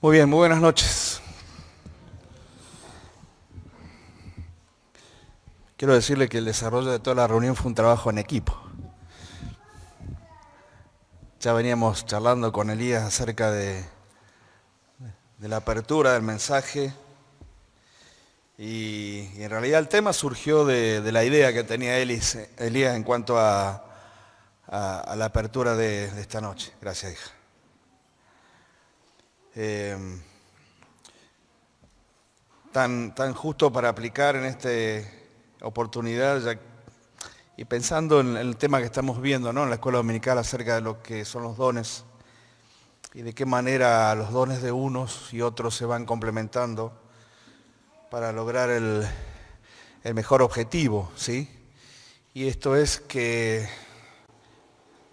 Muy bien, muy buenas noches. Quiero decirle que el desarrollo de toda la reunión fue un trabajo en equipo. Ya veníamos charlando con Elías acerca de la apertura del mensaje y en realidad el tema surgió de la idea que tenía Elías en cuanto a la apertura de esta noche. Gracias, hija. Eh, tan justo para aplicar en esta oportunidad, y pensando en el tema que estamos viendo, ¿no?, en la escuela dominical acerca de lo que son los dones y de qué manera los dones de unos y otros se van complementando para lograr el mejor objetivo, ¿sí? Y esto es que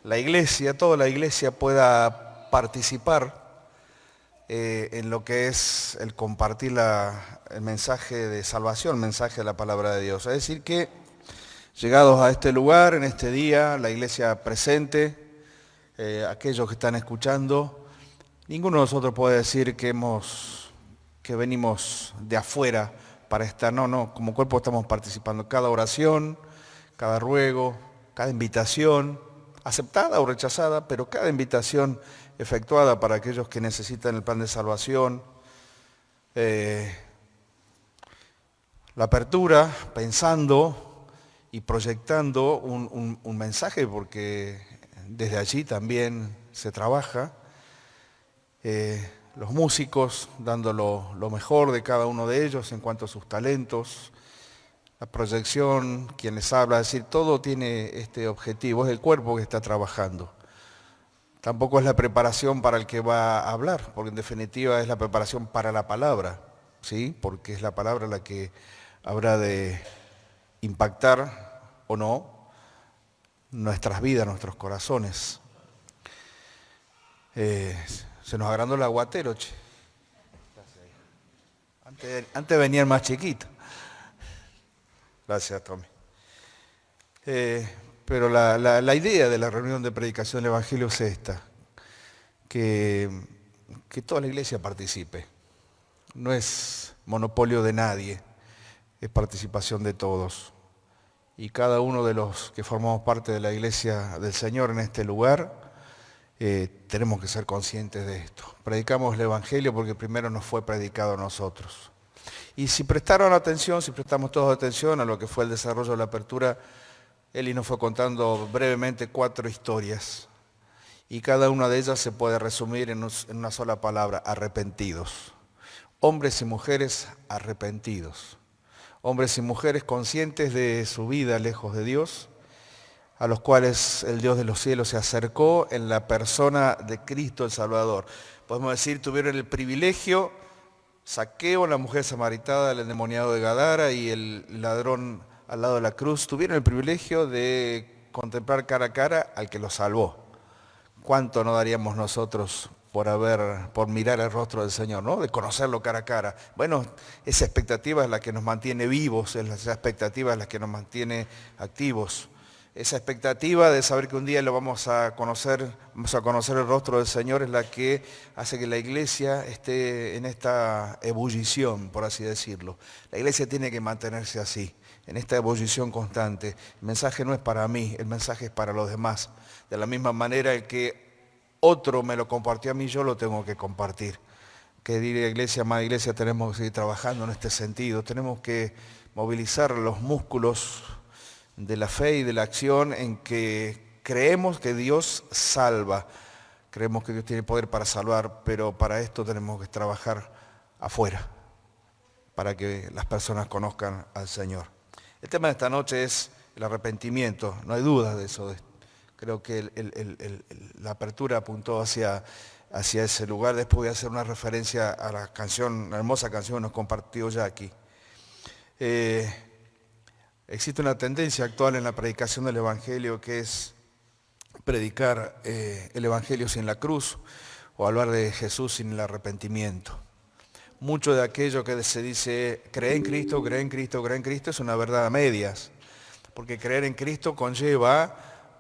la iglesia, toda la iglesia pueda participar en lo que es el compartir el mensaje de salvación, el mensaje de la palabra de Dios. Es decir que llegados a este lugar, en este día, la iglesia presente, aquellos que están escuchando, ninguno de nosotros puede decir que venimos de afuera para estar. No, como cuerpo estamos participando. Cada oración, cada ruego, cada invitación, aceptada o rechazada, pero cada invitación efectuada para aquellos que necesitan el plan de salvación, la apertura, pensando y proyectando un mensaje, porque desde allí también se trabaja. Los músicos dando lo mejor de cada uno de ellos en cuanto a sus talentos, la proyección, quien les habla, es decir, todo tiene este objetivo, es el cuerpo que está trabajando. Tampoco es la preparación para el que va a hablar, porque en definitiva es la preparación para la palabra, ¿sí? Porque es la palabra la que habrá de impactar o no nuestras vidas, nuestros corazones. Se nos agrandó el aguatero, che. Antes venían más chiquitos. Gracias, Tommy. Pero la idea de la reunión de predicación del Evangelio es esta, que toda la iglesia participe. No es monopolio de nadie, es participación de todos. Y cada uno de los que formamos parte de la iglesia del Señor en este lugar, tenemos que ser conscientes de esto. Predicamos el Evangelio porque primero nos fue predicado a nosotros. Y si prestaron atención, si prestamos todos atención a lo que fue el desarrollo de la apertura, Eli nos fue contando brevemente 4 historias. Y cada una de ellas se puede resumir en una sola palabra: arrepentidos. Hombres y mujeres arrepentidos. Hombres y mujeres conscientes de su vida lejos de Dios, a los cuales el Dios de los cielos se acercó en la persona de Cristo el Salvador. Podemos decir, tuvieron el privilegio, Zaqueo, la mujer samaritana, el endemoniado de Gadara y el ladrón al lado de la cruz, tuvieron el privilegio de contemplar cara a cara al que los salvó. ¿Cuánto no daríamos nosotros por mirar el rostro del Señor, ¿no? De conocerlo cara a cara. Bueno, esa expectativa es la que nos mantiene vivos, esa expectativa es la que nos mantiene activos. Esa expectativa de saber que un día lo vamos a conocer el rostro del Señor, es la que hace que la iglesia esté en esta ebullición, por así decirlo. La iglesia tiene que mantenerse así, en esta ebullición constante. El mensaje no es para mí, el mensaje es para los demás. De la misma manera, el que otro me lo compartió a mí, yo lo tengo que compartir. Querida iglesia, amada iglesia, tenemos que seguir trabajando en este sentido. Tenemos que movilizar los músculos de la fe y de la acción en que creemos que Dios salva. Creemos que Dios tiene poder para salvar, pero para esto tenemos que trabajar afuera, para que las personas conozcan al Señor. El tema de esta noche es el arrepentimiento, no hay duda de eso. Creo que la apertura apuntó hacia ese lugar. Después voy a hacer una referencia a la canción, la hermosa canción que nos compartió Jackie. Existe una tendencia actual en la predicación del Evangelio, que es predicar el Evangelio sin la cruz, o hablar de Jesús sin el arrepentimiento. Mucho de aquello que se dice, cree en Cristo, cree en Cristo, cree en Cristo, es una verdad a medias, porque creer en Cristo conlleva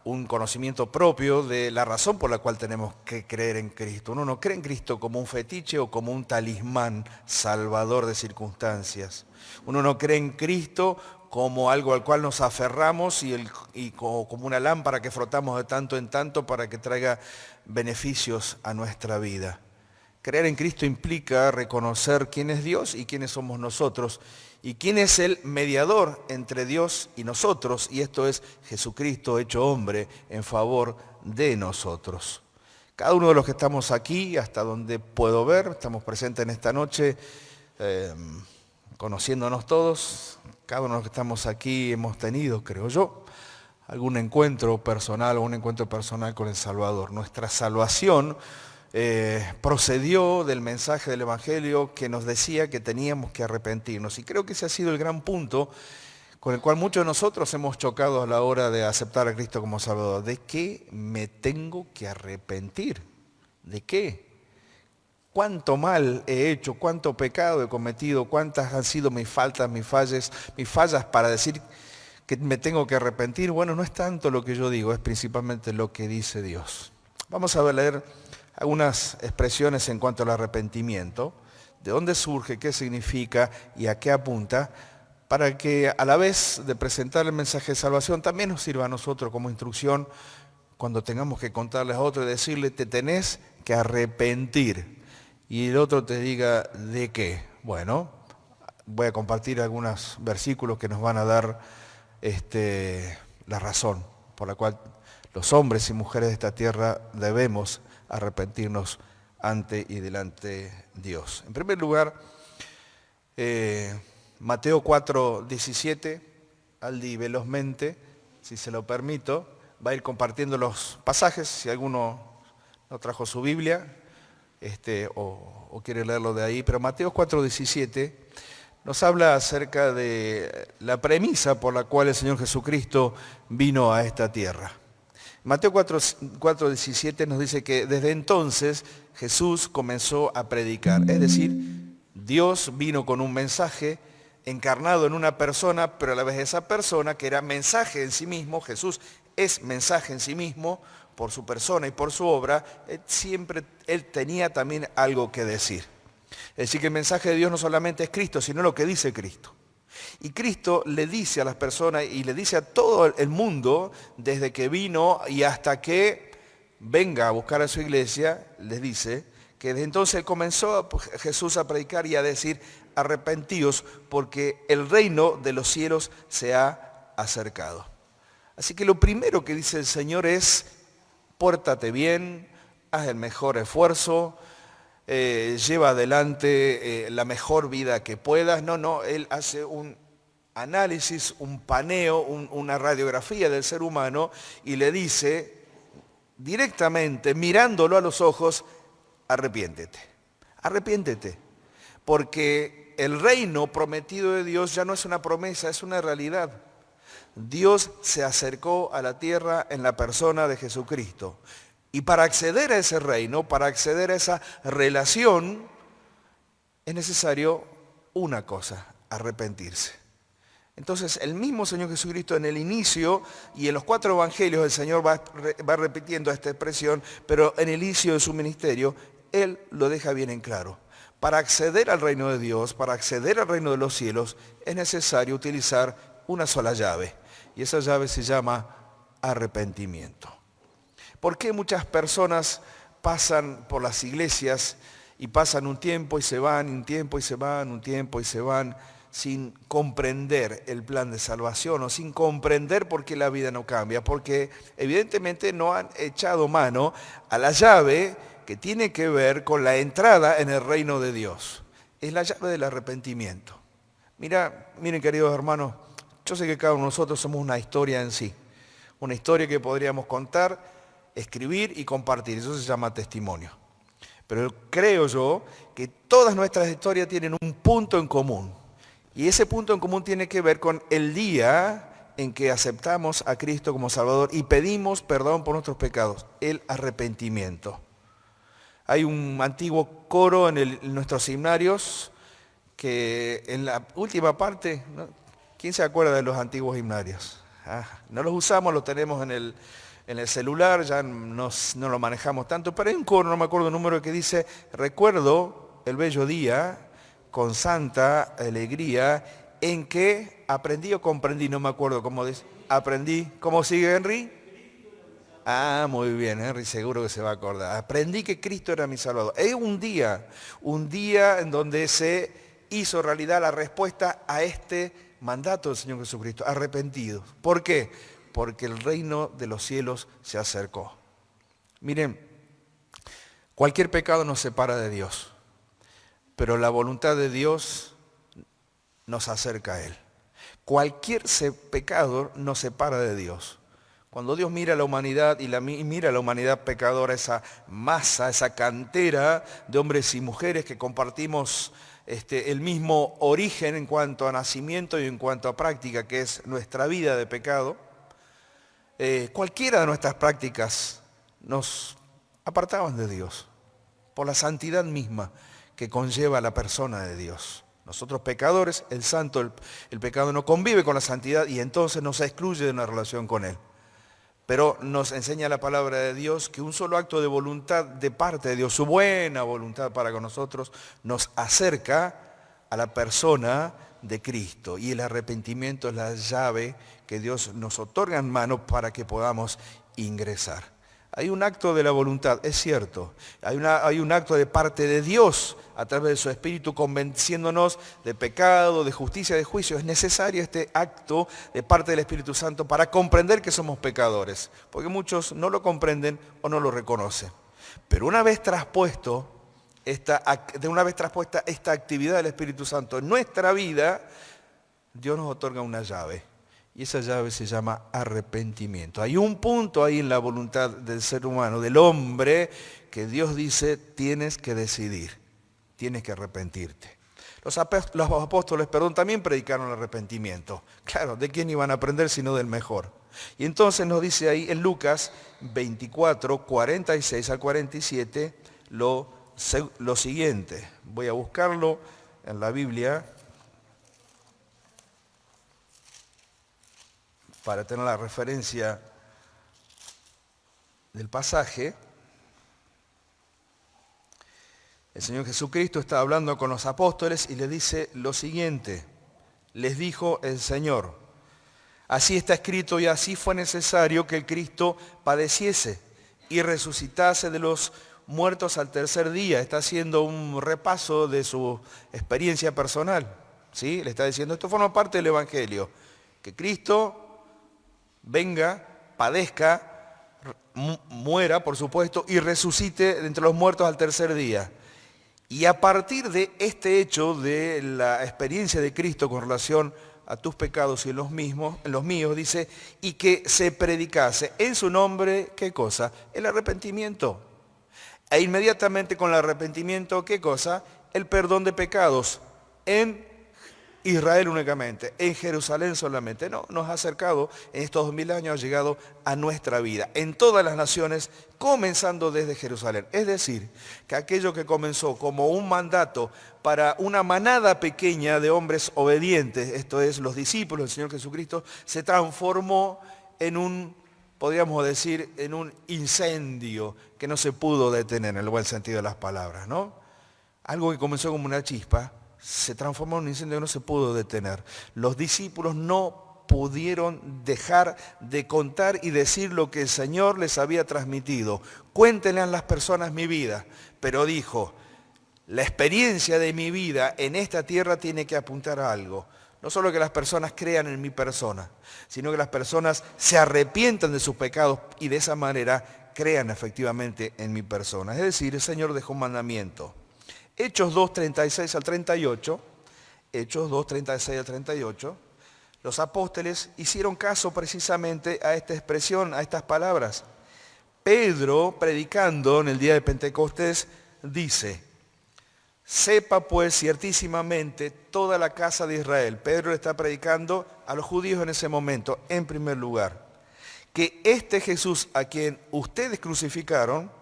un conocimiento propio de la razón por la cual tenemos que creer en Cristo. Uno no cree en Cristo como un fetiche o como un talismán salvador de circunstancias. Uno no cree en Cristo como algo al cual nos aferramos y como una lámpara que frotamos de tanto en tanto para que traiga beneficios a nuestra vida. Creer en Cristo implica reconocer quién es Dios y quiénes somos nosotros, y quién es el mediador entre Dios y nosotros, y esto es Jesucristo hecho hombre en favor de nosotros. Cada uno de los que estamos aquí, hasta donde puedo ver, estamos presentes en esta noche, conociéndonos todos. Cada uno de los que estamos aquí hemos tenido, creo yo, algún encuentro personal o un encuentro personal con el Salvador. Nuestra salvación procedió del mensaje del Evangelio que nos decía que teníamos que arrepentirnos. Y creo que ese ha sido el gran punto con el cual muchos de nosotros hemos chocado a la hora de aceptar a Cristo como Salvador. ¿De qué me tengo que arrepentir? ¿De qué? ¿Cuánto mal he hecho? ¿Cuánto pecado he cometido? ¿Cuántas han sido mis faltas, mis fallas para decir que me tengo que arrepentir? Bueno, no es tanto lo que yo digo, es principalmente lo que dice Dios. Vamos a leer algunas expresiones en cuanto al arrepentimiento, de dónde surge, qué significa y a qué apunta, para que a la vez de presentar el mensaje de salvación también nos sirva a nosotros como instrucción cuando tengamos que contarles a otro y decirle, te tenés que arrepentir. Y el otro te diga, ¿de qué? Bueno, voy a compartir algunos versículos que nos van a dar la razón por la cual los hombres y mujeres de esta tierra debemos arrepentirnos ante y delante de Dios. En primer lugar, Mateo 4:17, Aldi velozmente, si se lo permito, va a ir compartiendo los pasajes, si alguno no trajo su Biblia o quiere leerlo de ahí, pero Mateo 4:17 nos habla acerca de la premisa por la cual el Señor Jesucristo vino a esta tierra. Mateo 4:17 nos dice que desde entonces Jesús comenzó a predicar, es decir, Dios vino con un mensaje encarnado en una persona, pero a la vez esa persona que era mensaje en sí mismo, Jesús es mensaje en sí mismo, por su persona y por su obra, siempre Él tenía también algo que decir. Es decir, que el mensaje de Dios no solamente es Cristo, sino lo que dice Cristo. Y Cristo le dice a las personas y le dice a todo el mundo, desde que vino y hasta que venga a buscar a su iglesia, les dice que desde entonces comenzó Jesús a predicar y a decir, arrepentíos porque el reino de los cielos se ha acercado. Así que lo primero que dice el Señor es, pórtate bien, haz el mejor esfuerzo, lleva adelante la mejor vida que puedas. No, Él hace un análisis, un paneo, una radiografía del ser humano y le dice directamente, mirándolo a los ojos, arrepiéntete, arrepiéntete, porque el reino prometido de Dios ya no es una promesa, es una realidad. Dios se acercó a la tierra en la persona de Jesucristo. Y para acceder a ese reino, para acceder a esa relación, es necesario una cosa, arrepentirse. Entonces, el mismo Señor Jesucristo en el inicio y en los 4 evangelios el Señor va repitiendo esta expresión, pero en el inicio de su ministerio, Él lo deja bien en claro. Para acceder al reino de Dios, para acceder al reino de los cielos, es necesario utilizar una sola llave. Y esa llave se llama arrepentimiento. ¿Por qué muchas personas pasan por las iglesias y pasan un tiempo y se van, un tiempo y se van, un tiempo y se van, sin comprender el plan de salvación o sin comprender por qué la vida no cambia? Porque evidentemente no han echado mano a la llave que tiene que ver con la entrada en el reino de Dios. Es la llave del arrepentimiento. Miren queridos hermanos, yo sé que cada uno de nosotros somos una historia en sí. Una historia que podríamos contar, escribir y compartir. Eso se llama testimonio. Pero creo yo que todas nuestras historias tienen un punto en común. Y ese punto en común tiene que ver con el día en que aceptamos a Cristo como Salvador y pedimos perdón por nuestros pecados, el arrepentimiento. Hay un antiguo coro en nuestros himnarios que en la última parte, ¿no? ¿Quién se acuerda de los antiguos himnarios? No los usamos, los tenemos en En el celular ya no lo manejamos tanto, pero hay un coro, no me acuerdo el número, que dice: recuerdo el bello día con santa alegría en que aprendí o comprendí, no me acuerdo cómo dice, aprendí. ¿Cómo sigue, Henry? Ah, muy bien, Henry seguro que se va a acordar. Aprendí que Cristo era mi Salvador. Es un día en donde se hizo realidad la respuesta a este mandato del Señor Jesucristo, arrepentidos. ¿Por qué? Porque el reino de los cielos se acercó. Miren, cualquier pecado nos separa de Dios, pero la voluntad de Dios nos acerca a Él. Cualquier pecado nos separa de Dios. Cuando Dios mira a la humanidad y mira a la humanidad pecadora, esa masa, esa cantera de hombres y mujeres que compartimos el mismo origen en cuanto a nacimiento y en cuanto a práctica, que es nuestra vida de pecado, cualquiera de nuestras prácticas nos apartaban de Dios por la santidad misma que conlleva la persona de Dios. Nosotros pecadores, el santo, el pecado no convive con la santidad y entonces nos excluye de una relación con Él. Pero nos enseña la palabra de Dios que un solo acto de voluntad de parte de Dios, su buena voluntad para con nosotros, nos acerca a la persona de Cristo. Y el arrepentimiento es la llave que Dios nos otorga en mano para que podamos ingresar. Hay un acto de la voluntad, es cierto. Hay un acto de parte de Dios a través de su Espíritu convenciéndonos de pecado, de justicia, de juicio. Es necesario este acto de parte del Espíritu Santo para comprender que somos pecadores. Porque muchos no lo comprenden o no lo reconocen. Pero una vez traspuesta esta actividad del Espíritu Santo en nuestra vida, Dios nos otorga una llave. Y esa llave se llama arrepentimiento. Hay un punto ahí en la voluntad del ser humano, del hombre, que Dios dice: tienes que decidir, tienes que arrepentirte. Los apóstoles, también predicaron el arrepentimiento. Claro, ¿de quién iban a aprender sino del mejor? Y entonces nos dice ahí en Lucas 24, 46 al 47, lo siguiente. Voy a buscarlo en la Biblia para tener la referencia del pasaje. El Señor Jesucristo está hablando con los apóstoles y les dice lo siguiente. Les dijo el Señor: así está escrito y así fue necesario que el Cristo padeciese y resucitase de los muertos al tercer día. Está haciendo un repaso de su experiencia personal. ¿Sí? Le está diciendo, esto forma parte del Evangelio, que Cristo venga, padezca, muera, por supuesto, y resucite de entre los muertos al tercer día. Y a partir de este hecho, de la experiencia de Cristo con relación a tus pecados y en los míos, dice, y que se predicase en su nombre, ¿qué cosa? El arrepentimiento. E inmediatamente con el arrepentimiento, ¿qué cosa? El perdón de pecados en Israel únicamente, en Jerusalén solamente. No, nos ha acercado en estos 2000 años, ha llegado a nuestra vida, en todas las naciones, comenzando desde Jerusalén. Es decir, que aquello que comenzó como un mandato para una manada pequeña de hombres obedientes, esto es, los discípulos del Señor Jesucristo, se transformó en podríamos decir, en un incendio que no se pudo detener, en el buen sentido de las palabras, ¿no? Algo que comenzó como una chispa, se transformó en un incendio que no se pudo detener. Los discípulos no pudieron dejar de contar y decir lo que el Señor les había transmitido. Cuéntenle a las personas mi vida, pero dijo, la experiencia de mi vida en esta tierra tiene que apuntar a algo. No solo que las personas crean en mi persona, sino que las personas se arrepientan de sus pecados y de esa manera crean efectivamente en mi persona. Es decir, el Señor dejó un mandamiento. Hechos 2, 36 al 38, Hechos 2, 36 al 38, los apóstoles hicieron caso precisamente a esta expresión, a estas palabras. Pedro, predicando en el día de Pentecostés, dice, sepa pues ciertísimamente toda la casa de Israel. Pedro le está predicando a los judíos en ese momento, en primer lugar, que este Jesús a quien ustedes crucificaron,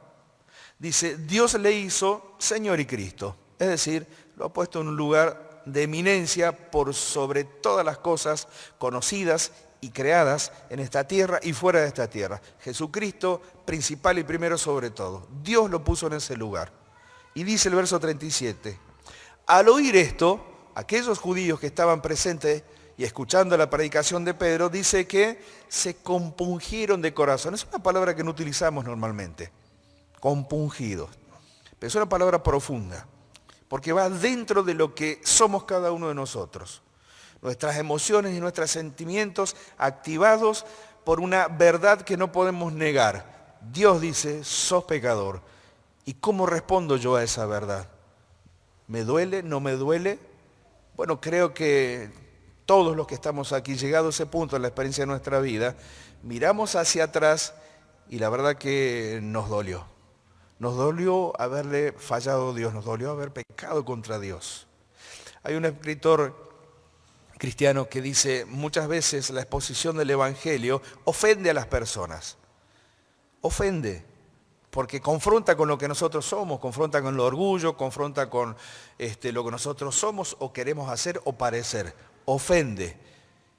dice, Dios le hizo Señor y Cristo. Es decir, lo ha puesto en un lugar de eminencia por sobre todas las cosas conocidas y creadas en esta tierra y fuera de esta tierra. Jesucristo, principal y primero sobre todo. Dios lo puso en ese lugar. Y dice el verso 37, al oír esto, aquellos judíos que estaban presentes y escuchando la predicación de Pedro, dice que se compungieron de corazón. Es una palabra que no utilizamos normalmente, compungidos. Pero es una palabra profunda, porque va dentro de lo que somos cada uno de nosotros. Nuestras emociones y nuestros sentimientos activados por una verdad que no podemos negar. Dios dice, sos pecador. ¿Y cómo respondo yo a esa verdad? ¿Me duele? ¿No me duele? Bueno, creo que todos los que estamos aquí, llegado a ese punto en la experiencia de nuestra vida, miramos hacia atrás y la verdad que nos dolió. Nos dolió haberle fallado a Dios, nos dolió haber pecado contra Dios. Hay un escritor cristiano que dice, muchas veces la exposición del Evangelio ofende a las personas. Ofende, porque confronta con lo que nosotros somos, confronta con el orgullo, confronta con lo que nosotros somos o queremos hacer o parecer. Ofende.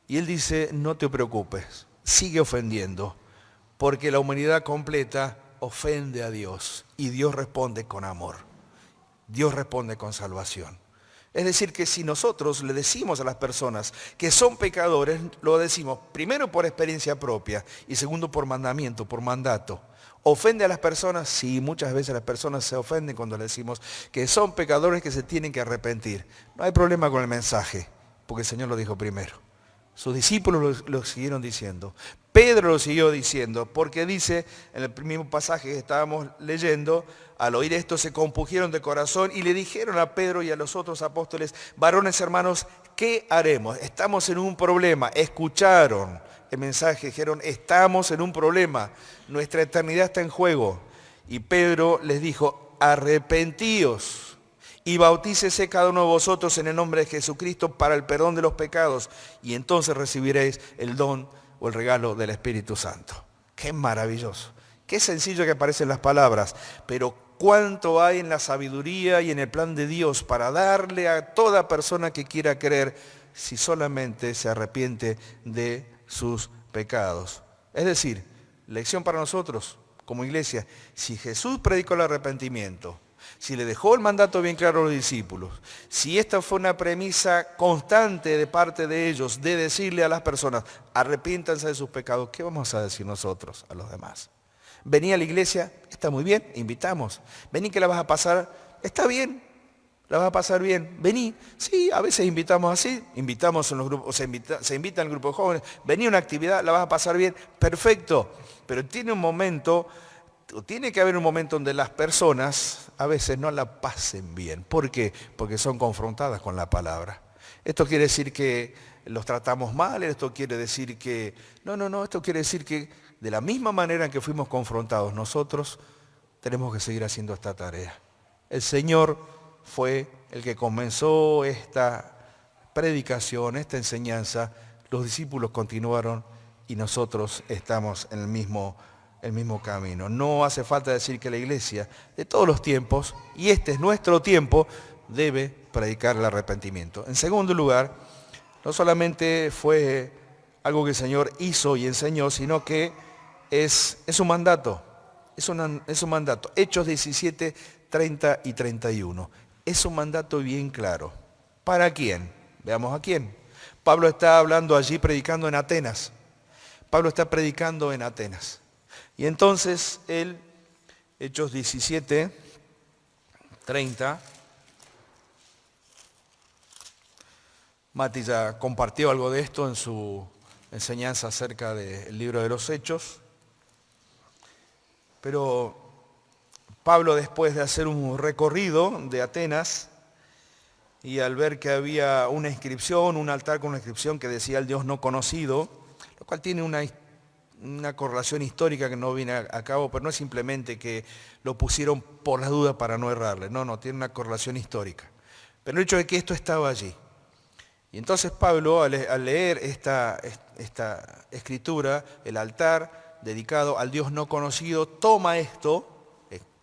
Y él dice, no te preocupes, sigue ofendiendo, porque la humanidad completa ofende a Dios y Dios responde con amor. Dios responde con salvación. Es decir, que si nosotros le decimos a las personas que son pecadores, lo decimos primero por experiencia propia y segundo por mandamiento, por mandato. ¿Ofende a las personas? Sí, muchas veces las personas se ofenden cuando le decimos que son pecadores que se tienen que arrepentir. No hay problema con el mensaje, porque el Señor lo dijo primero. Sus discípulos lo siguieron diciendo. Pedro lo siguió diciendo, porque dice en el mismo pasaje que estábamos leyendo, al oír esto se compungieron de corazón y le dijeron a Pedro y a los otros apóstoles, varones hermanos, ¿qué haremos? Estamos en un problema. Escucharon el mensaje, dijeron, estamos en un problema, nuestra eternidad está en juego. Y Pedro les dijo, arrepentíos y bautícese cada uno de vosotros en el nombre de Jesucristo para el perdón de los pecados y entonces recibiréis el don o el regalo del Espíritu Santo. Qué maravilloso, qué sencillo que aparecen las palabras, pero cuánto hay en la sabiduría y en el plan de Dios para darle a toda persona que quiera creer si solamente se arrepiente de sus pecados. Es decir, lección para nosotros como iglesia, si Jesús predicó el arrepentimiento, si le dejó el mandato bien claro a los discípulos, si esta fue una premisa constante de parte de ellos de decirle a las personas, arrepiéntanse de sus pecados, ¿qué vamos a decir nosotros a los demás? Vení a la iglesia, está muy bien, invitamos. Vení que la vas a pasar, está bien, la vas a pasar bien. Vení, sí, a veces invitamos así, invitamos en los grupos, se invita al grupo de jóvenes, vení a una actividad, la vas a pasar bien, perfecto. Pero tiene que haber un momento donde las personas a veces no la pasen bien. ¿Por qué? Porque son confrontadas con la palabra. Esto quiere decir que los tratamos mal, esto quiere decir que... No, esto quiere decir que de la misma manera en que fuimos confrontados nosotros, tenemos que seguir haciendo esta tarea. El Señor fue el que comenzó esta predicación, esta enseñanza, los discípulos continuaron y nosotros estamos en el mismo camino. No hace falta decir que la iglesia de todos los tiempos, y este es nuestro tiempo, debe predicar el arrepentimiento. En segundo lugar, no solamente fue algo que el Señor hizo y enseñó, sino que es un mandato. Es un mandato. Hechos 17, 30 y 31. Es un mandato bien claro. ¿Para quién? Veamos a quién. Pablo está hablando allí, predicando en Atenas. Pablo está predicando en Atenas. Y entonces él, Hechos 17, 30, Mati ya compartió algo de esto en su enseñanza acerca del libro de los Hechos, pero Pablo, después de hacer un recorrido de Atenas y al ver que había una inscripción, un altar con una inscripción que decía el Dios no conocido, lo cual tiene una correlación histórica que no viene a cabo, pero no es simplemente que lo pusieron por las dudas para no errarle, no, tiene una correlación histórica. Pero el hecho de que esto estaba allí. Y entonces Pablo, al leer esta escritura, el altar dedicado al Dios no conocido, toma esto,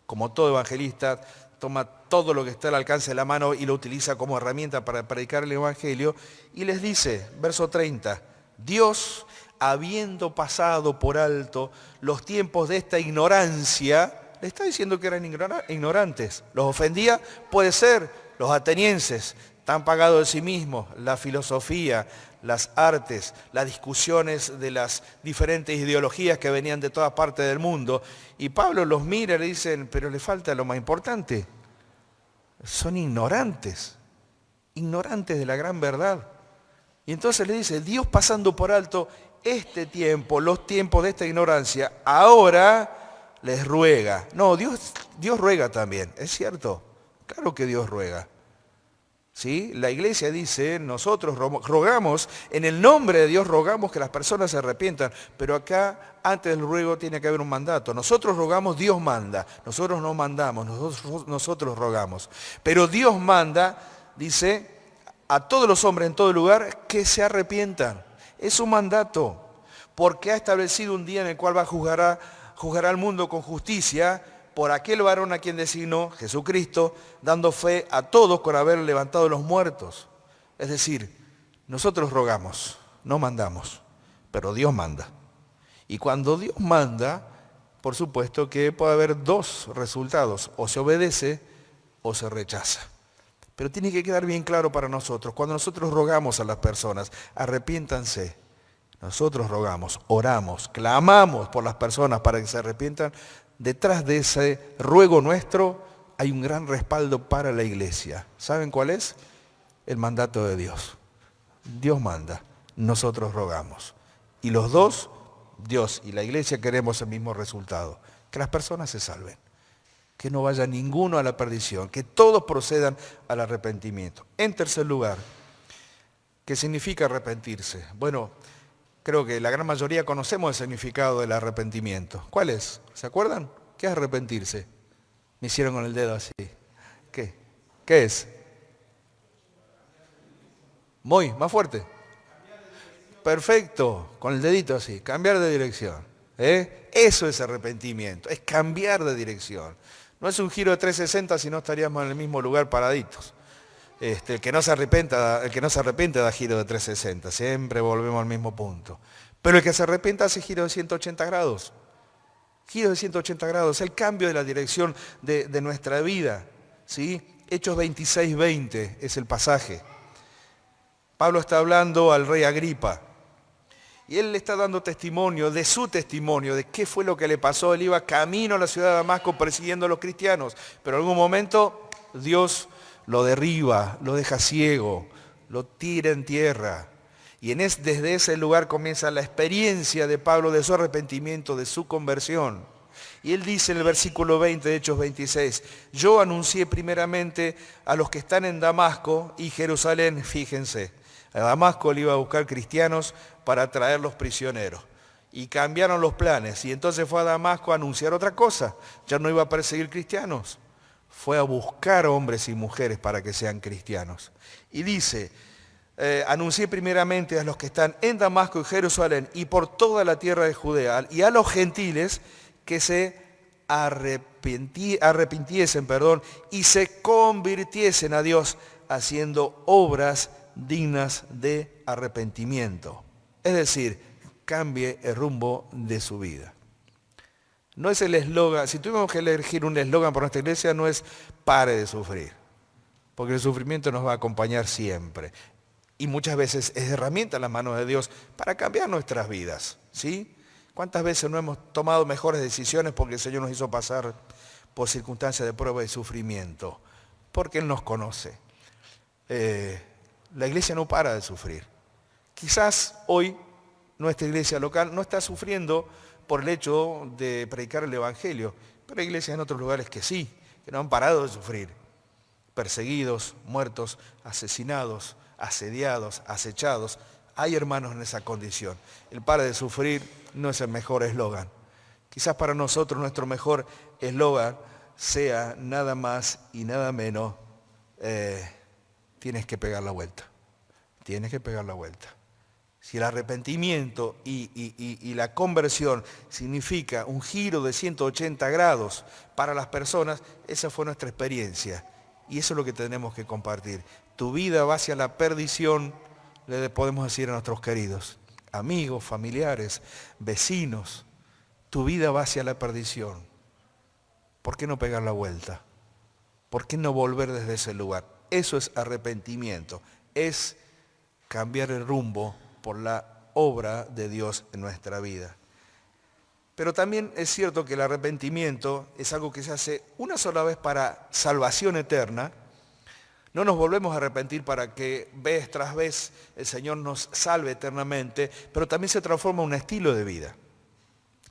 como todo evangelista, toma todo lo que está al alcance de la mano y lo utiliza como herramienta para predicar el evangelio, y les dice, verso 30, Dios habiendo pasado por alto los tiempos de esta ignorancia, le está diciendo que eran ignorantes. ¿Los ofendía? Puede ser. Los atenienses, tan pagados de sí mismos, la filosofía, las artes, las discusiones de las diferentes ideologías que venían de todas partes del mundo. Y Pablo los mira y le dicen, pero le falta lo más importante. Son ignorantes de la gran verdad. Y entonces le dice, Dios pasando por alto este tiempo, los tiempos de esta ignorancia, ahora les ruega. No, Dios ruega también, es cierto. Claro que Dios ruega. ¿Sí? La iglesia dice, nosotros rogamos, en el nombre de Dios rogamos que las personas se arrepientan, pero acá antes del ruego tiene que haber un mandato. Nosotros rogamos, Dios manda, nosotros no mandamos, nosotros rogamos. Pero Dios manda, dice, a todos los hombres en todo lugar que se arrepientan. Es un mandato, porque ha establecido un día en el cual juzgará al mundo con justicia, por aquel varón a quien designó, Jesucristo, dando fe a todos con haber levantado los muertos. Es decir, nosotros rogamos, no mandamos, pero Dios manda. Y cuando Dios manda, por supuesto que puede haber dos resultados, o se obedece o se rechaza. Pero tiene que quedar bien claro para nosotros, cuando nosotros rogamos a las personas, arrepiéntanse. Nosotros rogamos, oramos, clamamos por las personas para que se arrepientan. Detrás de ese ruego nuestro hay un gran respaldo para la iglesia. ¿Saben cuál es? El mandato de Dios. Dios manda, nosotros rogamos. Y los dos, Dios y la iglesia, queremos el mismo resultado. Que las personas se salven. Que no vaya ninguno a la perdición. Que todos procedan al arrepentimiento. En tercer lugar, ¿qué significa arrepentirse? Bueno, creo que la gran mayoría conocemos el significado del arrepentimiento. ¿Cuál es? ¿Se acuerdan? ¿Qué es arrepentirse? Me hicieron con el dedo así. ¿Qué? ¿Qué es? Muy, más fuerte. Perfecto, con el dedito así, cambiar de dirección. Eso es arrepentimiento, es cambiar de dirección. No es un giro de 360, si no estaríamos en el mismo lugar paraditos. El que no se arrepiente da giro de 360, siempre volvemos al mismo punto. Pero el que se arrepiente hace giro de 180 grados. Giro de 180 grados, el cambio de la dirección de nuestra vida. ¿Sí? Hechos 26:20 es el pasaje. Pablo está hablando al rey Agripa. Y él le está dando testimonio de su testimonio, de qué fue lo que le pasó. Él iba camino a la ciudad de Damasco persiguiendo a los cristianos. Pero en algún momento Dios lo derriba, lo deja ciego, lo tira en tierra. Y desde ese lugar comienza la experiencia de Pablo de su arrepentimiento, de su conversión. Y él dice en el versículo 20 de Hechos 26, yo anuncié primeramente a los que están en Damasco y Jerusalén, fíjense, a Damasco le iba a buscar cristianos para traerlos prisioneros. Y cambiaron los planes. Y entonces fue a Damasco a anunciar otra cosa. Ya no iba a perseguir cristianos. Fue a buscar hombres y mujeres para que sean cristianos. Y dice, anuncié primeramente a los que están en Damasco y Jerusalén y por toda la tierra de Judea y a los gentiles que se arrepintiesen y se convirtiesen a Dios haciendo obras dignas de arrepentimiento. Es decir, cambie el rumbo de su vida. No es el eslogan, si tuvimos que elegir un eslogan para nuestra iglesia, no es pare de sufrir, porque el sufrimiento nos va a acompañar siempre. Y muchas veces es herramienta en las manos de Dios para cambiar nuestras vidas, ¿sí? ¿Cuántas veces no hemos tomado mejores decisiones porque el Señor nos hizo pasar por circunstancias de prueba y sufrimiento? Porque Él nos conoce. La iglesia no para de sufrir. Quizás hoy nuestra iglesia local no está sufriendo por el hecho de predicar el Evangelio, pero hay iglesias en otros lugares que sí, que no han parado de sufrir. Perseguidos, muertos, asesinados, asediados, acechados. Hay hermanos en esa condición. El pare de sufrir no es el mejor eslogan. Quizás para nosotros nuestro mejor eslogan sea nada más y nada menos, tienes que pegar la vuelta. Tienes que pegar la vuelta. Si el arrepentimiento y la conversión significa un giro de 180 grados para las personas, esa fue nuestra experiencia. Y eso es lo que tenemos que compartir. Tu vida va hacia la perdición, le podemos decir a nuestros queridos. amigos, familiares, vecinos, tu vida va hacia la perdición. ¿Por qué no pegar la vuelta? ¿Por qué no volver desde ese lugar? Eso es arrepentimiento, es cambiar el rumbo por la obra de Dios en nuestra vida. Pero también es cierto que el arrepentimiento es algo que se hace una sola vez para salvación eterna. No nos volvemos a arrepentir para que vez tras vez el Señor nos salve eternamente, pero también se transforma en un estilo de vida.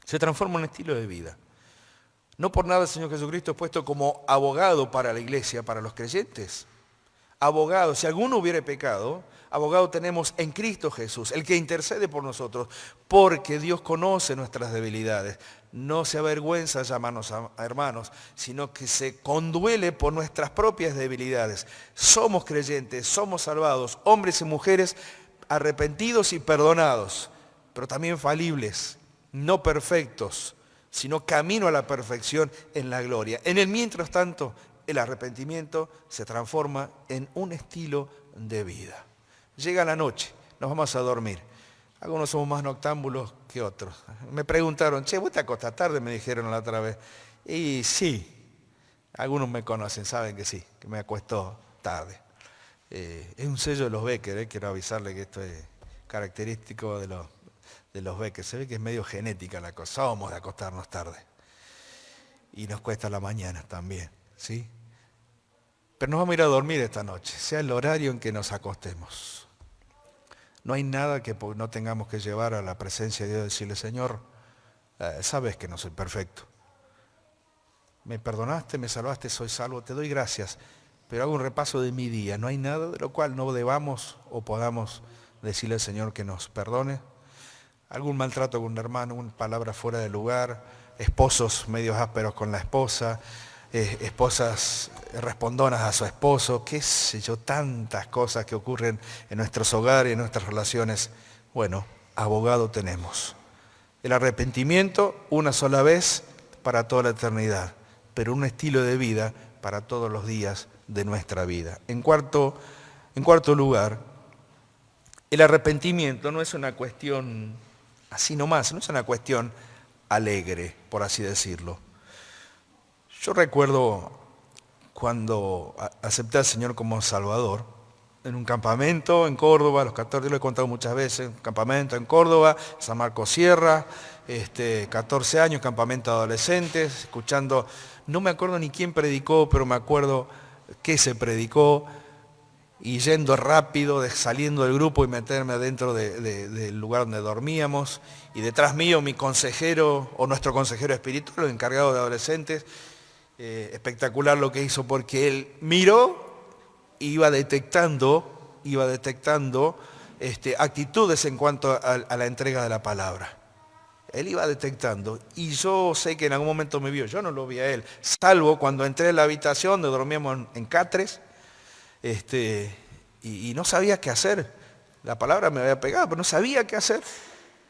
Se transforma en un estilo de vida. No por nada el Señor Jesucristo es puesto como abogado para la iglesia, para los creyentes. Abogado, si alguno hubiere pecado, abogado tenemos en Cristo Jesús, el que intercede por nosotros, porque Dios conoce nuestras debilidades. No se avergüenza de llamarnos a hermanos, sino que se conduele por nuestras propias debilidades. Somos creyentes, somos salvados, hombres y mujeres arrepentidos y perdonados, pero también falibles, no perfectos, sino camino a la perfección en la gloria. En el mientras tanto, el arrepentimiento se transforma en un estilo de vida. Llega la noche, nos vamos a dormir. Algunos somos más noctámbulos que otros. Me preguntaron, che, ¿vos te acostás tarde? Me dijeron la otra vez. Y sí, algunos me conocen, saben que sí, que me acuesto tarde. Es un sello de los Becker, quiero avisarle que esto es característico de los Becker. Se ve que es medio genética la cosa, somos de acostarnos tarde. Y nos cuesta la mañana también, ¿sí? Pero nos vamos a ir a dormir esta noche, sea el horario en que nos acostemos. No hay nada que no tengamos que llevar a la presencia de Dios y decirle, Señor, sabes que no soy perfecto. Me perdonaste, me salvaste, soy salvo, te doy gracias. Pero hago un repaso de mi día. No hay nada de lo cual no debamos o podamos decirle al Señor que nos perdone. Algún maltrato con un hermano, una palabra fuera de lugar, esposos medios ásperos con la esposa, esposas respondonas a su esposo, qué sé yo, tantas cosas que ocurren en nuestros hogares, en nuestras relaciones. Bueno, abogado tenemos. El arrepentimiento una sola vez para toda la eternidad, pero un estilo de vida para todos los días de nuestra vida. En cuarto lugar, el arrepentimiento no es una cuestión así nomás, no es una cuestión alegre, por así decirlo. Yo recuerdo cuando acepté al Señor como Salvador, en un campamento en Córdoba, a los 14, lo he contado muchas veces, un campamento en Córdoba, San Marcos Sierra, 14 años, campamento de adolescentes, escuchando, no me acuerdo ni quién predicó, pero me acuerdo qué se predicó, y yendo rápido, saliendo del grupo y meterme adentro del lugar donde dormíamos, y detrás mío mi consejero, o nuestro consejero espiritual, el encargado de adolescentes. Espectacular lo que hizo, porque él miró e iba detectando actitudes en cuanto a la entrega de la palabra. Él iba detectando, y yo sé que en algún momento me vio, yo no lo vi a él, salvo cuando entré en la habitación donde dormíamos en catres, y no sabía qué hacer. La palabra me había pegado, pero no sabía qué hacer.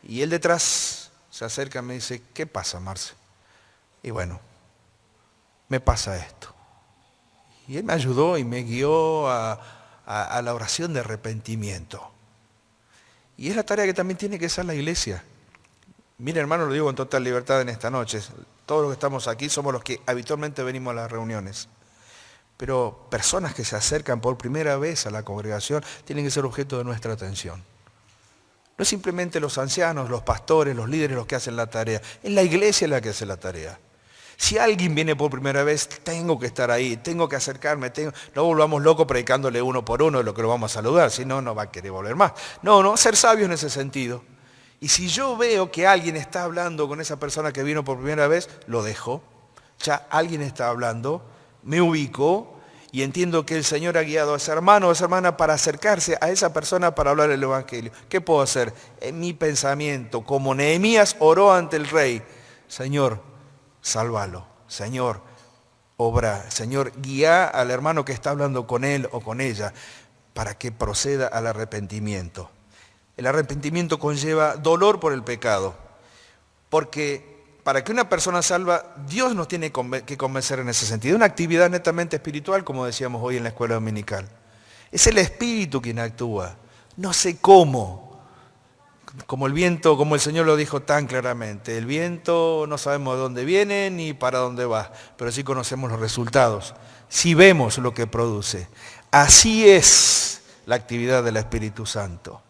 Y él detrás se acerca y me dice, ¿qué pasa, Marce? Y bueno, me pasa esto. Y él me ayudó y me guió a la oración de arrepentimiento. Y es la tarea que también tiene que hacer la iglesia. Mire, hermano, lo digo con total libertad en esta noche. Todos los que estamos aquí somos los que habitualmente venimos a las reuniones. Pero personas que se acercan por primera vez a la congregación tienen que ser objeto de nuestra atención. No es simplemente los ancianos, los pastores, los líderes los que hacen la tarea. Es la iglesia la que hace la tarea. Si alguien viene por primera vez, tengo que estar ahí, tengo que acercarme, no volvamos locos predicándole uno por uno de lo que lo vamos a saludar, si no, no va a querer volver más. No, ser sabios en ese sentido. Y si yo veo que alguien está hablando con esa persona que vino por primera vez, lo dejo. Ya alguien está hablando, me ubico y entiendo que el Señor ha guiado a ese hermano o a esa hermana para acercarse a esa persona para hablar el Evangelio. ¿Qué puedo hacer? En mi pensamiento, como Nehemías oró ante el rey, Señor, sálvalo, Señor, obra, Señor, guía al hermano que está hablando con él o con ella para que proceda al arrepentimiento. El arrepentimiento conlleva dolor por el pecado, porque para que una persona salva, Dios nos tiene que convencer en ese sentido. Una actividad netamente espiritual, como decíamos hoy en la escuela dominical. Es el Espíritu quien actúa, no sé cómo. como el viento, como el Señor lo dijo tan claramente, el viento no sabemos de dónde viene ni para dónde va, pero sí conocemos los resultados, sí vemos lo que produce. Así es la actividad del Espíritu Santo.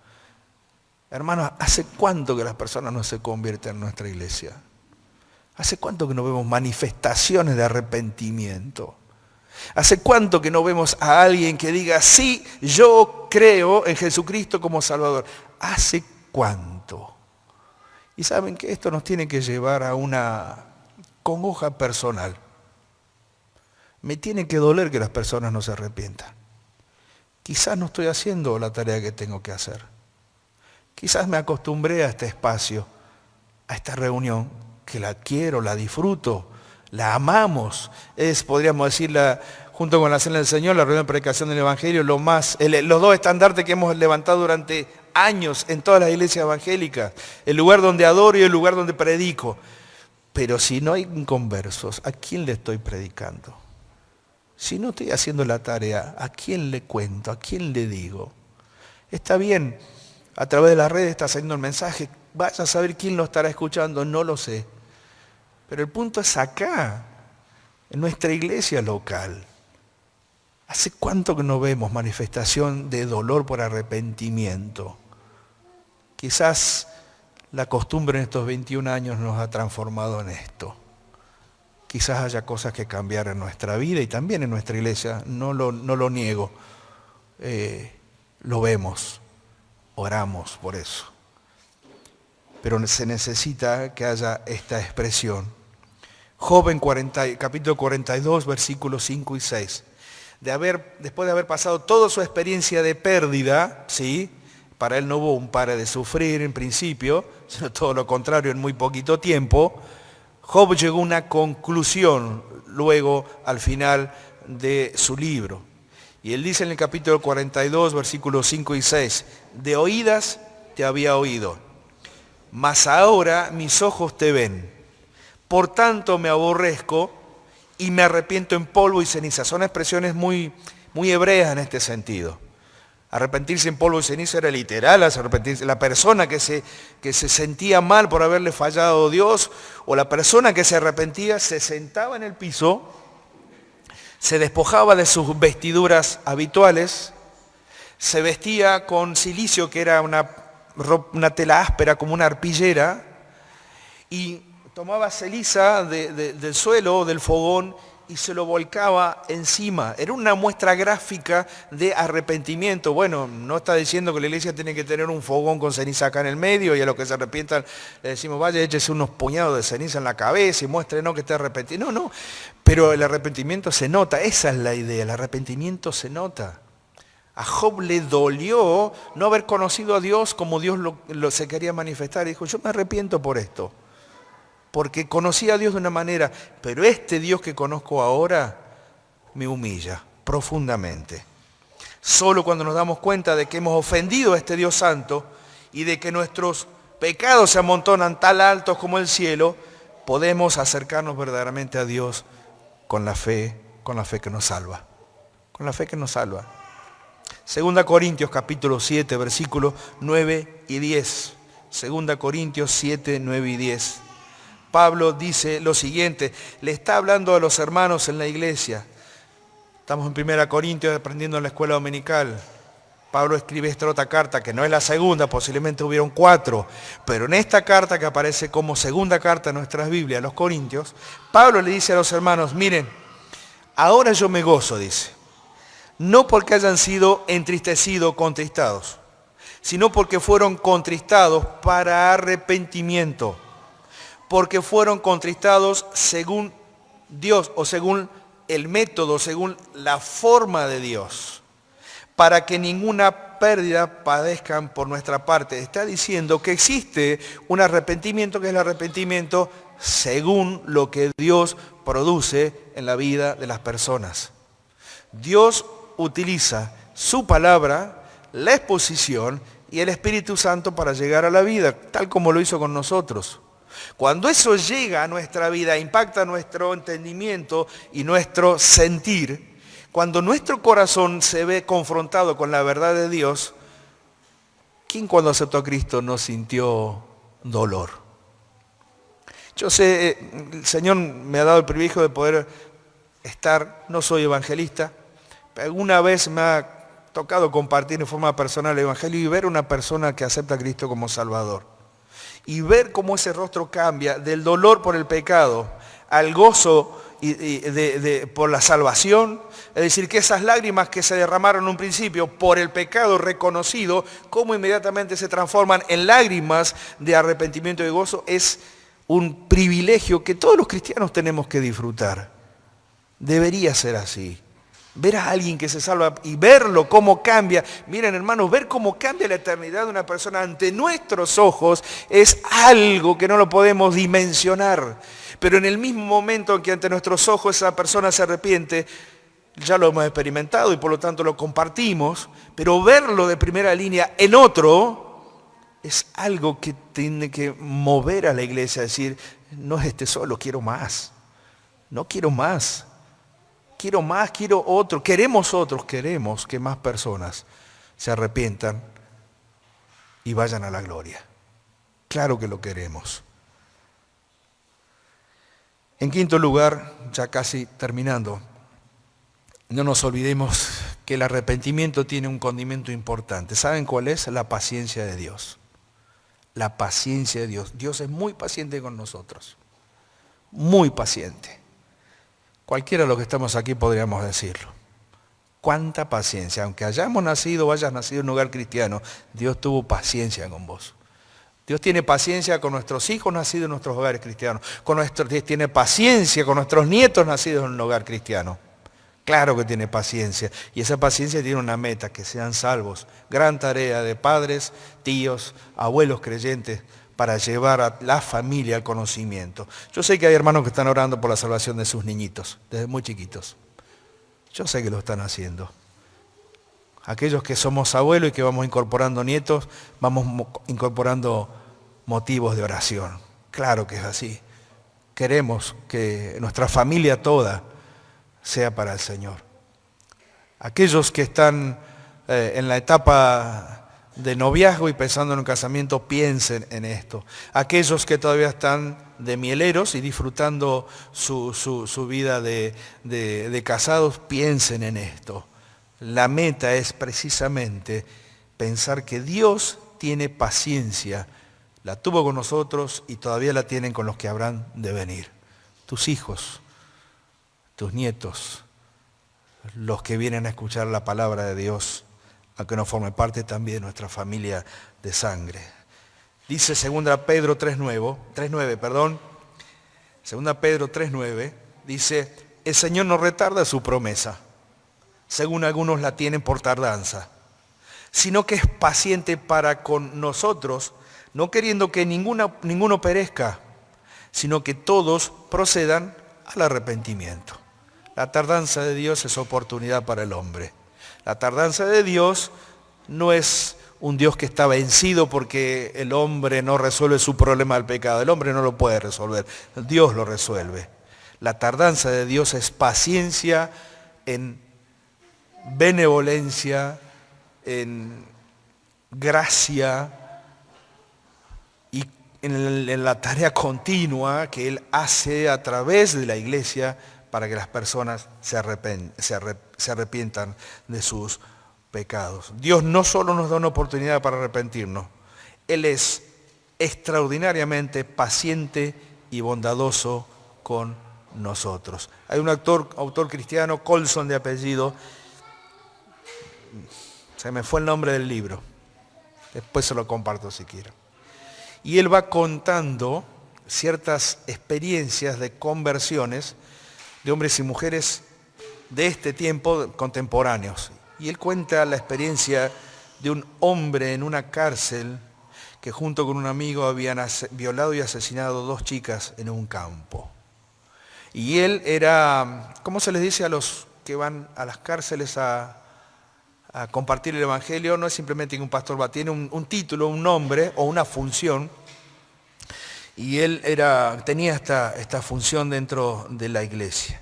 Hermanos, ¿hace cuánto que las personas no se convierten en nuestra iglesia? ¿Hace cuánto que no vemos manifestaciones de arrepentimiento? ¿Hace cuánto que no vemos a alguien que diga, sí, yo creo en Jesucristo como Salvador? ¿Hace cuánto? Y saben que esto nos tiene que llevar a una congoja personal. Me tiene que doler que las personas no se arrepientan. Quizás no estoy haciendo la tarea que tengo que hacer. Quizás me acostumbré a este espacio, a esta reunión, que la quiero, la disfruto, la amamos. Es, podríamos decirla, junto con la Cena del Señor, la reunión de predicación del Evangelio, los dos estandartes que hemos levantado durante años en todas las iglesias evangélicas. El lugar donde adoro y el lugar donde predico. Pero si no hay inconversos, ¿a quién le estoy predicando? Si no estoy haciendo la tarea, ¿a quién le cuento? ¿A quién le digo? Está bien, a través de las redes está saliendo el mensaje, vaya a saber quién lo estará escuchando, no lo sé. Pero el punto es acá, en nuestra iglesia local. ¿Hace cuánto que no vemos manifestación de dolor por arrepentimiento? Quizás la costumbre en estos 21 años nos ha transformado en esto. Quizás haya cosas que cambiar en nuestra vida y también en nuestra iglesia, no lo niego. Lo vemos, oramos por eso. Pero se necesita que haya esta expresión. Job en capítulo 42, versículos 5 y 6. Después de haber pasado toda su experiencia de pérdida, ¿sí? Para él no hubo un pare de sufrir en principio, sino todo lo contrario, en muy poquito tiempo. Job llegó a una conclusión luego al final de su libro. Y él dice en el capítulo 42, versículos 5 y 6, de oídas te había oído, mas ahora mis ojos te ven. Por tanto me aborrezco y me arrepiento en polvo y ceniza. Son expresiones muy hebreas en este sentido. Arrepentirse en polvo y ceniza era literal, arrepentirse. La persona que se sentía mal por haberle fallado a Dios, o la persona que se arrepentía, se sentaba en el piso, se despojaba de sus vestiduras habituales, se vestía con cilicio, que era una tela áspera como una arpillera, y tomaba ceniza del suelo o del fogón y se lo volcaba encima. Era una muestra gráfica de arrepentimiento. Bueno, no está diciendo que la iglesia tiene que tener un fogón con ceniza acá en el medio y a los que se arrepientan le decimos, vaya, échese unos puñados de ceniza en la cabeza y muéstrenos que esté arrepentido. No, pero el arrepentimiento se nota, esa es la idea, el arrepentimiento se nota. A Job le dolió no haber conocido a Dios como Dios se quería manifestar. Y dijo, yo me arrepiento por esto. Porque conocí a Dios de una manera, pero este Dios que conozco ahora me humilla profundamente. Solo cuando nos damos cuenta de que hemos ofendido a este Dios santo y de que nuestros pecados se amontonan tan altos como el cielo, podemos acercarnos verdaderamente a Dios con la fe que nos salva. Con la fe que nos salva. 2 Corintios capítulo 7, versículos 9 y 10. 2 Corintios 7, 9 y 10. Pablo dice lo siguiente, le está hablando a los hermanos en la iglesia. Estamos en 1 Corintios aprendiendo en la escuela dominical. Pablo escribe esta otra carta, que no es la segunda, posiblemente hubieron 4, pero en esta carta que aparece como segunda carta en nuestras Biblias, los Corintios, Pablo le dice a los hermanos, miren, ahora yo me gozo, dice, no porque hayan sido entristecidos, contristados, sino porque fueron contristados para arrepentimiento. Porque fueron contristados según Dios o según el método, según la forma de Dios, para que ninguna pérdida padezcan por nuestra parte. Está diciendo que existe un arrepentimiento que es el arrepentimiento según lo que Dios produce en la vida de las personas. Dios utiliza su palabra, la exposición y el Espíritu Santo para llegar a la vida, tal como lo hizo con nosotros. Cuando eso llega a nuestra vida, impacta nuestro entendimiento y nuestro sentir, cuando nuestro corazón se ve confrontado con la verdad de Dios, ¿Quién cuando aceptó a Cristo no sintió dolor? Yo sé, el Señor me ha dado el privilegio de poder estar, no soy evangelista, pero alguna vez me ha tocado compartir en forma personal el Evangelio y ver una persona que acepta a Cristo como Salvador. Y ver cómo ese rostro cambia del dolor por el pecado al gozo por la salvación. Es decir, que esas lágrimas que se derramaron en un principio por el pecado reconocido, cómo inmediatamente se transforman en lágrimas de arrepentimiento y gozo, es un privilegio que todos los cristianos tenemos que disfrutar. Debería ser así. Ver a alguien que se salva y verlo cómo cambia. Miren, hermanos, ver cómo cambia la eternidad de una persona ante nuestros ojos es algo que no lo podemos dimensionar. Pero en el mismo momento en que ante nuestros ojos esa persona se arrepiente, ya lo hemos experimentado y por lo tanto lo compartimos, pero verlo de primera línea en otro es algo que tiene que mover a la iglesia a decir, no es este solo, quiero más. No quiero más. Quiero más, quiero otro. Queremos otros, queremos que más personas se arrepientan y vayan a la gloria. Claro que lo queremos. En quinto lugar, ya casi terminando, no nos olvidemos que el arrepentimiento tiene un condimento importante. ¿Saben cuál es? La paciencia de Dios. La paciencia de Dios. Dios es muy paciente con nosotros. Muy paciente. Cualquiera de los que estamos aquí podríamos decirlo. Cuánta paciencia. Aunque hayamos nacido o hayas nacido en un hogar cristiano, Dios tuvo paciencia con vos. Dios tiene paciencia con nuestros hijos nacidos en nuestros hogares cristianos. Dios tiene paciencia con nuestros nietos nacidos en un hogar cristiano. Claro que tiene paciencia. Y esa paciencia tiene una meta, que sean salvos. Gran tarea de padres, tíos, abuelos creyentes, para llevar a la familia al conocimiento. Yo sé que hay hermanos que están orando por la salvación de sus niñitos, desde muy chiquitos. Yo sé que lo están haciendo. Aquellos que somos abuelos y que vamos incorporando nietos, vamos incorporando motivos de oración. Claro que es así. Queremos que nuestra familia toda sea para el Señor. Aquellos que están en la etapa de noviazgo y pensando en un casamiento, piensen en esto. Aquellos que todavía están de mieleros y disfrutando su vida de casados, piensen en esto. La meta es precisamente pensar que Dios tiene paciencia, la tuvo con nosotros y todavía la tienen con los que habrán de venir. Tus hijos, tus nietos, los que vienen a escuchar la palabra de Dios, aunque no forme parte también de nuestra familia de sangre. Dice 2 Pedro 3:9, 2 Pedro 3:9, dice, el Señor no retarda su promesa, según algunos la tienen por tardanza, sino que es paciente para con nosotros, no queriendo que ninguno perezca, sino que todos procedan al arrepentimiento. La tardanza de Dios es oportunidad para el hombre. La tardanza de Dios no es un Dios que está vencido porque el hombre no resuelve su problema del pecado. El hombre no lo puede resolver, Dios lo resuelve. La tardanza de Dios es paciencia en benevolencia, en gracia y en la tarea continua que Él hace a través de la iglesia para que las personas se arrepientan de sus pecados. Dios no solo nos da una oportunidad para arrepentirnos, Él es extraordinariamente paciente y bondadoso con nosotros. Hay un autor cristiano, Colson de apellido, se me fue el nombre del libro, después se lo comparto si quiero. Y él va contando ciertas experiencias de conversiones de hombres y mujeres de este tiempo contemporáneos. Y él cuenta la experiencia de un hombre en una cárcel que junto con un amigo habían violado y asesinado 2 chicas en un campo. Y él era, ¿cómo se les dice a los que van a las cárceles a compartir el Evangelio? No es simplemente que un pastor va, tiene un título, un nombre o una función. Y él tenía esta función dentro de la iglesia.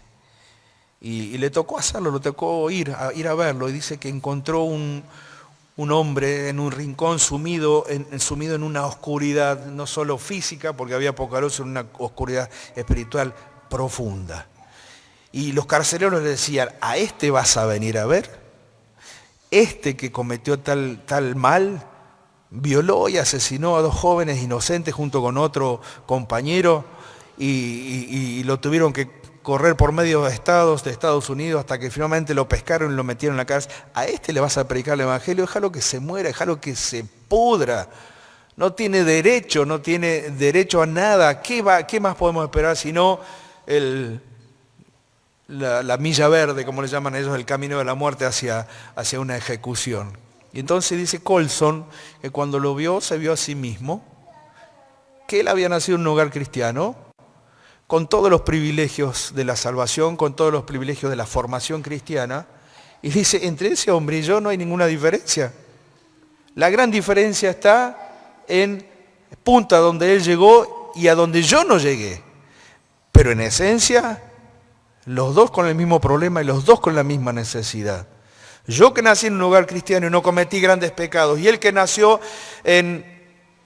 Y le tocó hacerlo, le tocó ir a verlo. Y dice que encontró un un hombre en un rincón sumido en una oscuridad, no solo física, porque había poca luz, en una oscuridad espiritual profunda. Y los carceleros le decían, ¿a este vas a venir a ver? Este que cometió tal mal, violó y asesinó a 2 jóvenes inocentes junto con otro compañero y lo tuvieron que correr por medio de Estados Unidos, hasta que finalmente lo pescaron y lo metieron en la cárcel. A este le vas a predicar el evangelio, déjalo que se muera, déjalo que se pudra. No tiene derecho a nada. ¿Qué más podemos esperar sino la milla verde, como le llaman ellos, el camino de la muerte hacia una ejecución? Y entonces dice Colson que cuando lo vio, se vio a sí mismo, que él había nacido en un hogar cristiano, con todos los privilegios de la salvación, con todos los privilegios de la formación cristiana, y dice, entre ese hombre y yo no hay ninguna diferencia. La gran diferencia está en punta donde él llegó y a donde yo no llegué. Pero en esencia, los dos con el mismo problema y los dos con la misma necesidad. Yo que nací en un hogar cristiano y no cometí grandes pecados, y él que nació en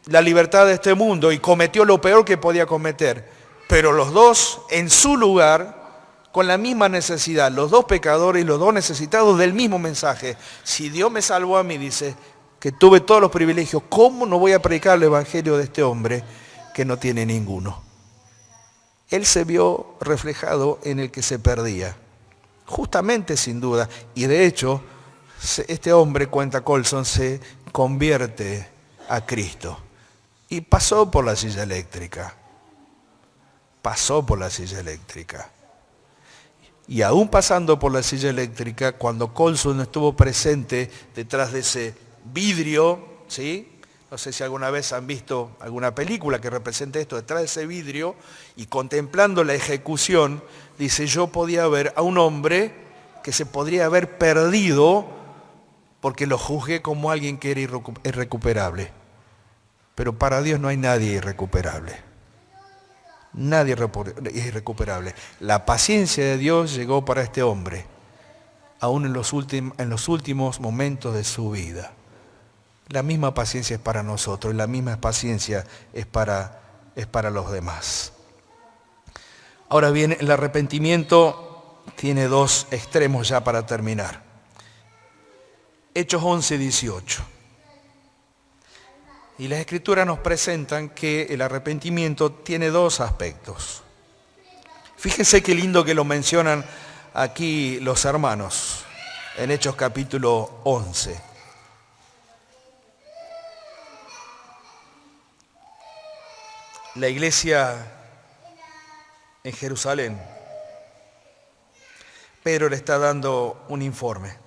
la libertad de este mundo y cometió lo peor que podía cometer, pero los dos en su lugar, con la misma necesidad, los dos pecadores y los dos necesitados del mismo mensaje. Si Dios me salvó a mí, dice, que tuve todos los privilegios, ¿cómo no voy a predicar el evangelio de este hombre que no tiene ninguno? Él se vio reflejado en el que se perdía, justamente sin duda, y de hecho, este hombre, cuenta Colson, se convierte a Cristo y pasó por la silla eléctrica. Pasó por la silla eléctrica. Y aún pasando por la silla eléctrica, cuando Colson estuvo presente detrás de ese vidrio, ¿sí? No sé si alguna vez han visto alguna película que represente esto, detrás de ese vidrio, y contemplando la ejecución, dice, yo podía ver a un hombre que se podría haber perdido porque lo juzgué como alguien que era irrecuperable. Pero para Dios no hay nadie irrecuperable. Nadie es irrecuperable. La paciencia de Dios llegó para este hombre, aún en los últimos momentos de su vida. La misma paciencia es para nosotros, y la misma paciencia es para los demás. Ahora bien, el arrepentimiento tiene 2 extremos ya para terminar. Hechos 11, 18. Y las Escrituras nos presentan que el arrepentimiento tiene 2 aspectos. Fíjense qué lindo que lo mencionan aquí los hermanos, en Hechos capítulo 11. La iglesia en Jerusalén, Pedro le está dando un informe.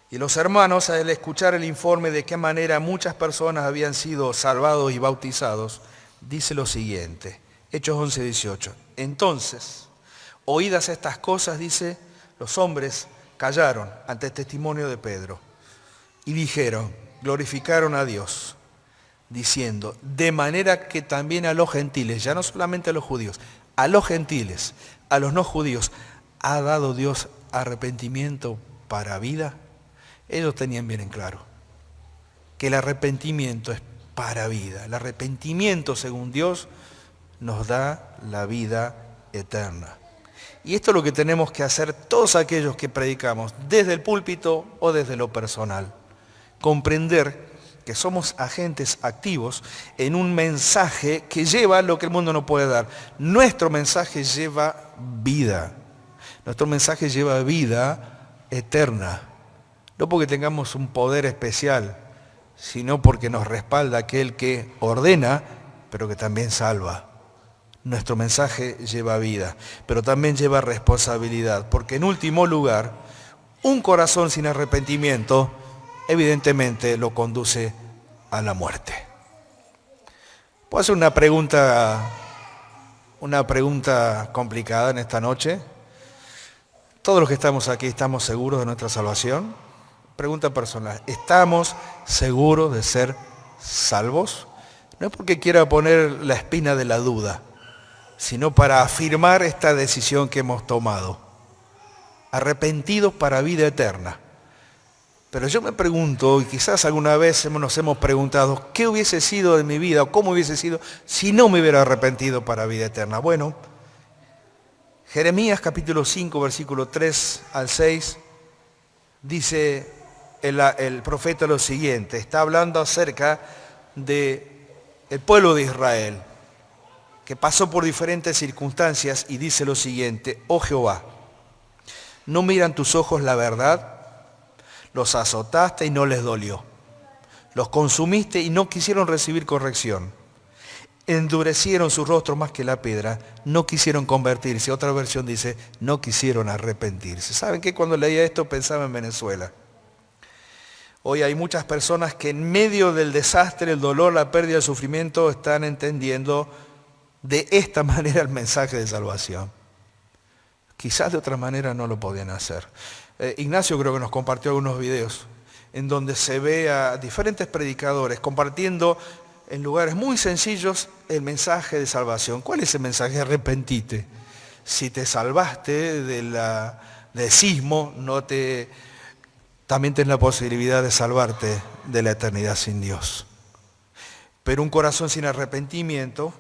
Y los hermanos, al escuchar el informe de qué manera muchas personas habían sido salvados y bautizados, dice lo siguiente, Hechos 11, 18. Entonces, oídas estas cosas, dice, los hombres callaron ante el testimonio de Pedro y dijeron, glorificaron a Dios, diciendo, de manera que también a los gentiles, ya no solamente a los judíos, a los gentiles, a los no judíos, ha dado Dios arrepentimiento para vida. Ellos tenían bien en claro que el arrepentimiento es para vida. El arrepentimiento, según Dios, nos da la vida eterna. Y esto es lo que tenemos que hacer todos aquellos que predicamos, desde el púlpito o desde lo personal. Comprender que somos agentes activos en un mensaje que lleva lo que el mundo no puede dar. Nuestro mensaje lleva vida. Nuestro mensaje lleva vida eterna. No porque tengamos un poder especial, sino porque nos respalda aquel que ordena, pero que también salva. Nuestro mensaje lleva vida, pero también lleva responsabilidad, porque en último lugar, un corazón sin arrepentimiento, evidentemente lo conduce a la muerte. ¿Puedo hacer una pregunta complicada en esta noche? ¿Todos los que estamos aquí estamos seguros de nuestra salvación? Pregunta personal, ¿estamos seguros de ser salvos? No es porque quiera poner la espina de la duda, sino para afirmar esta decisión que hemos tomado. Arrepentidos para vida eterna. Pero yo me pregunto, y quizás alguna vez nos hemos preguntado, ¿qué hubiese sido de mi vida o cómo hubiese sido si no me hubiera arrepentido para vida eterna? Bueno, Jeremías capítulo 5, versículo 3 al 6, dice el profeta lo siguiente, está hablando acerca del pueblo de Israel, que pasó por diferentes circunstancias y dice lo siguiente: oh Jehová, ¿no miran tus ojos la verdad? Los azotaste y no les dolió. Los consumiste y no quisieron recibir corrección. Endurecieron su rostro más que la piedra, no quisieron convertirse. Otra versión dice, no quisieron arrepentirse. ¿Saben qué? Cuando leía esto pensaba en Venezuela. Hoy hay muchas personas que en medio del desastre, el dolor, la pérdida, el sufrimiento, están entendiendo de esta manera el mensaje de salvación. Quizás de otra manera no lo podían hacer. Ignacio creo que nos compartió algunos videos en donde se ve a diferentes predicadores compartiendo en lugares muy sencillos el mensaje de salvación. ¿Cuál es el mensaje? Arrepentite. Si te salvaste del sismo, también tienes la posibilidad de salvarte de la eternidad sin Dios. Pero un corazón sin arrepentimiento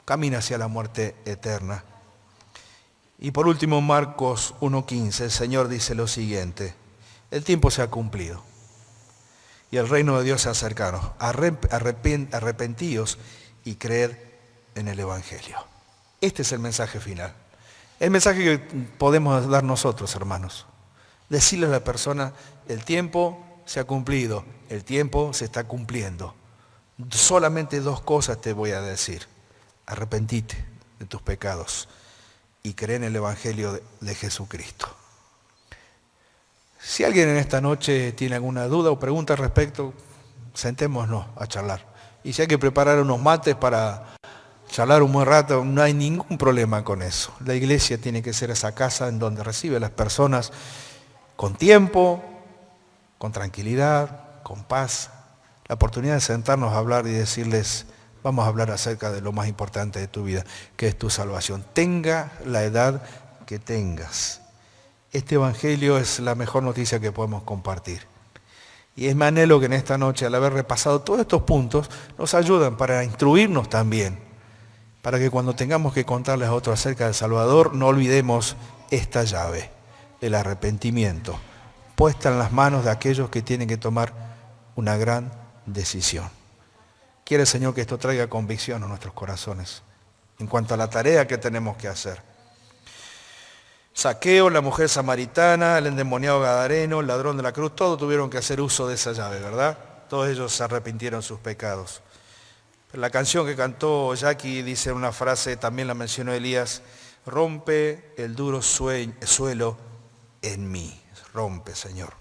camina hacia la muerte eterna. Y por último, Marcos 1:15, el Señor dice lo siguiente: el tiempo se ha cumplido y el reino de Dios se ha acercado. Arrepentíos y creed en el Evangelio. Este es el mensaje final. El mensaje que podemos dar nosotros, hermanos. Decirle a la persona, el tiempo se ha cumplido, el tiempo se está cumpliendo. Solamente dos cosas te voy a decir. Arrepentite de tus pecados y cree en el Evangelio de Jesucristo. Si alguien en esta noche tiene alguna duda o pregunta al respecto, sentémonos a charlar. Y si hay que preparar unos mates para charlar un buen rato, no hay ningún problema con eso. La iglesia tiene que ser esa casa en donde recibe a las personas con tiempo, con tranquilidad, con paz. La oportunidad de sentarnos a hablar y decirles, vamos a hablar acerca de lo más importante de tu vida, que es tu salvación. Tenga la edad que tengas. Este Evangelio es la mejor noticia que podemos compartir. Y es mi anhelo que en esta noche, al haber repasado todos estos puntos, nos ayudan para instruirnos también, para que cuando tengamos que contarles a otros acerca del Salvador, no olvidemos esta llave, el arrepentimiento, puesta en las manos de aquellos que tienen que tomar una gran decisión. Quiere el Señor que esto traiga convicción a nuestros corazones en cuanto a la tarea que tenemos que hacer. Saqueo, la mujer samaritana, el endemoniado gadareno, el ladrón de la cruz, todos tuvieron que hacer uso de esa llave, ¿verdad? Todos ellos se arrepintieron de sus pecados. Pero la canción que cantó Jackie dice una frase, también la mencionó Elías: rompe el duro suelo en mí. Rompe, Señor,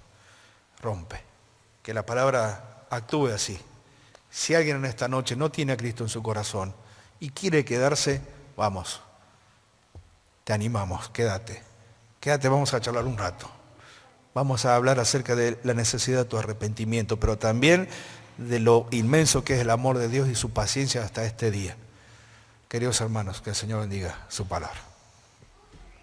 rompe. Que la palabra actúe así. Si alguien en esta noche no tiene a Cristo en su corazón y quiere quedarse, vamos, te animamos, quédate, vamos a charlar un rato. Vamos a hablar acerca de la necesidad de tu arrepentimiento, pero también de lo inmenso que es el amor de Dios y su paciencia hasta este día. Queridos hermanos, que el Señor bendiga su palabra.